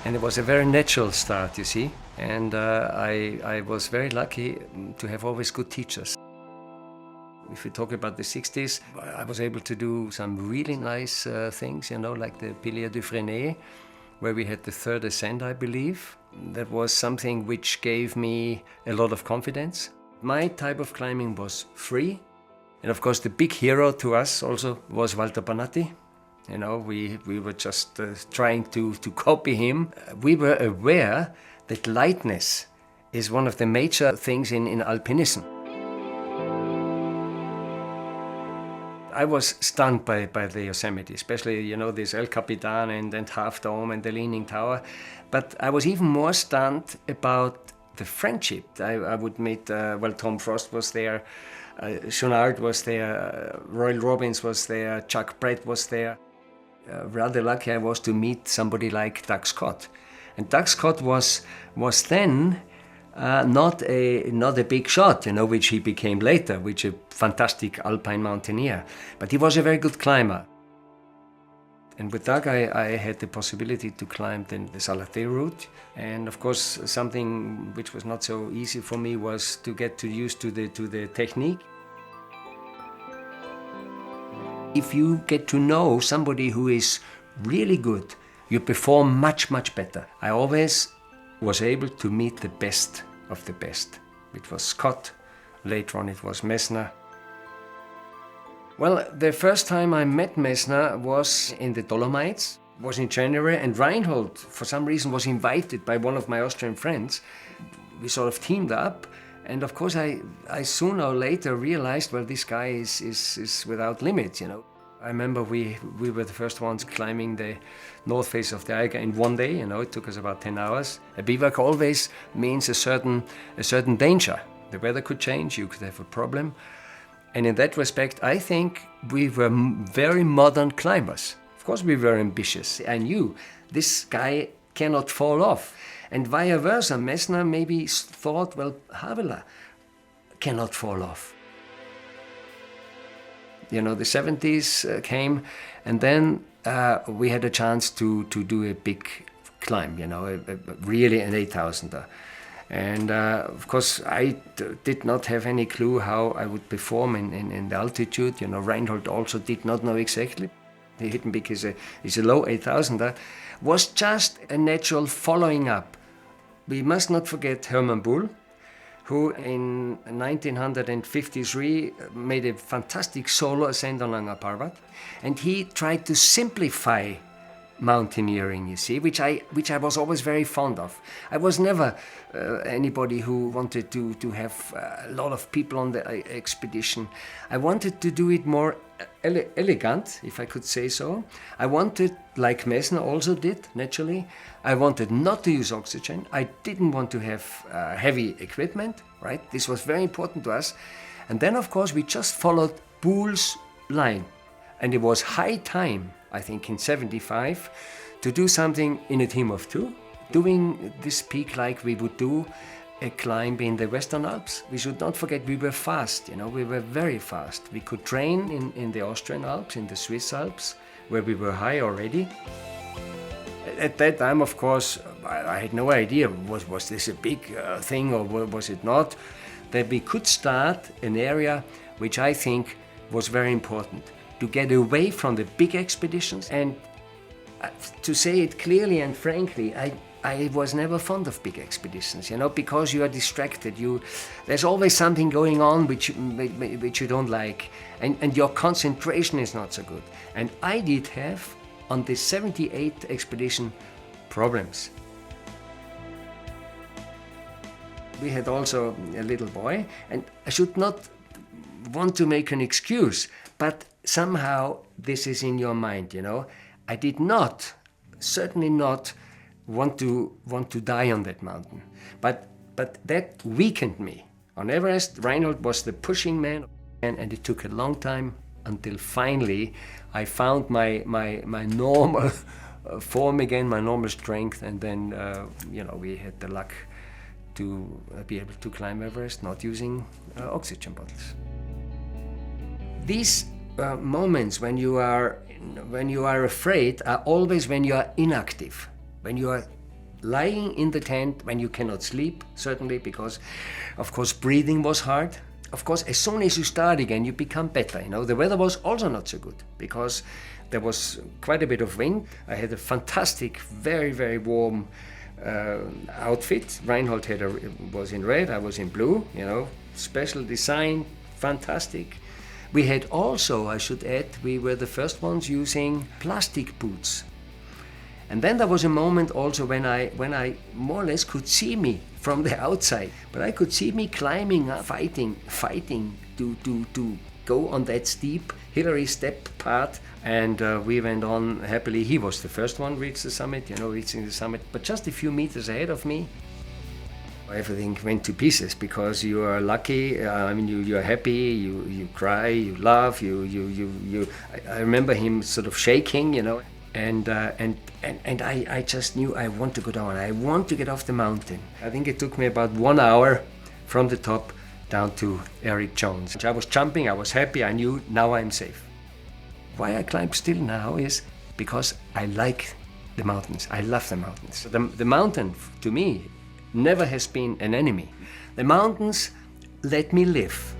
And it was a very natural start, you see. And I was very lucky to have always good teachers. If we talk about the 60s, I was able to do some really nice things, like the Pilier du Freinet, where we had the third ascent, I believe. That was something which gave me a lot of confidence. My type of climbing was free. And of course, the big hero to us also was Walter Bonatti. We were just trying to copy him. We were aware that lightness is one of the major things in alpinism. I was stunned by the Yosemite, especially, this El Capitan and Half Dome and the Leaning Tower. But I was even more stunned about the friendship. I would meet, Tom Frost was there, Chouinard was there, Royal Robbins was there, Chuck Brett was there. Rather lucky I was to meet somebody like Doug Scott. And Doug Scott was then not a big shot, which he became later, which a fantastic alpine mountaineer. But he was a very good climber. And with Doug, I had the possibility to climb the Salaté route. And of course, something which was not so easy for me was to get used to the technique. If you get to know somebody who is really good, you perform much, much better. I always was able to meet the best of the best. It was Scott, later on it was Messner. Well, the first time I met Messner was in the Dolomites, was in January, and Reinhold, for some reason, was invited by one of my Austrian friends. We sort of teamed up, and of course I sooner or later realized, well, this guy is without limits, I remember we were the first ones climbing the north face of the Eiger in one day, it took us about 10 hours. A bivouac always means a certain danger. The weather could change, you could have a problem. And in that respect, I think we were very modern climbers. Of course we were ambitious. I knew this guy cannot fall off. And vice versa, Messner maybe thought, well, Habeler cannot fall off. The 70s came, and then we had a chance to do a big climb, really an 8,000er. And of course, I did not have any clue how I would perform in the altitude. Reinhold also did not know exactly. The Hittenbeek is a low 8,000er. Was just a natural following up. We must not forget Hermann Bull, who in 1953 made a fantastic solo ascent on Nanga Parbat. And he tried to simplify mountaineering, you see, which I was always very fond of. I was never anybody who wanted to have a lot of people on the expedition. I wanted to do it more elegant, if I could say so. I wanted, like Messner also did, naturally, I wanted not to use oxygen. I didn't want to have heavy equipment, right? This was very important to us. And then, of course, we just followed Bull's line. And it was high time, I think in 75, to do something in a team of two, doing this peak like we would do a climb in the Western Alps. We should not forget we were fast, we were very fast. We could train in the Austrian Alps, in the Swiss Alps, where we were high already. At that time, of course, I had no idea, was this a big thing or was it not? That we could start an area which I think was very important, to get away from the big expeditions. And to say it clearly and frankly, I was never fond of big expeditions, because you are distracted. There's always something going on which you don't like, and your concentration is not so good. And I did have, on the 78th expedition, problems. We had also a little boy, and I should not want to make an excuse, but somehow this is in your mind, I did not, certainly not, want to die on that mountain. But that weakened me. On Everest, Reinhold was the pushing man, and it took a long time until finally I found my normal form again, my normal strength, and then we had the luck to be able to climb Everest not using oxygen bottles. These moments when you are afraid are always when you are inactive, when you are lying in the tent when you cannot sleep, certainly, because, of course, breathing was hard. Of course, as soon as you start again, you become better. You know, the weather was also not so good because there was quite a bit of wind. I had a fantastic, very, very warm outfit. Reinhold was in red, I was in blue, you know, special design, fantastic. We had also, I should add, we were the first ones using plastic boots. And then there was a moment also when I more or less could see me from the outside, but I could see me climbing up, fighting to go on that steep Hillary step part, and we went on happily. He was the first one reached the summit, you know, reaching the summit, but just a few meters ahead of me. Everything went to pieces because you are lucky. I mean, you're happy. You cry. You laugh. I remember him sort of shaking, you know, and I just knew I want to go down. I want to get off the mountain. I think it took me about 1 hour from the top down to Eric Jones. I was jumping. I was happy. I knew now I'm safe. Why I climb still now is because I like the mountains. I love the mountains. The mountain, to me, never has been an enemy. The mountains let me live.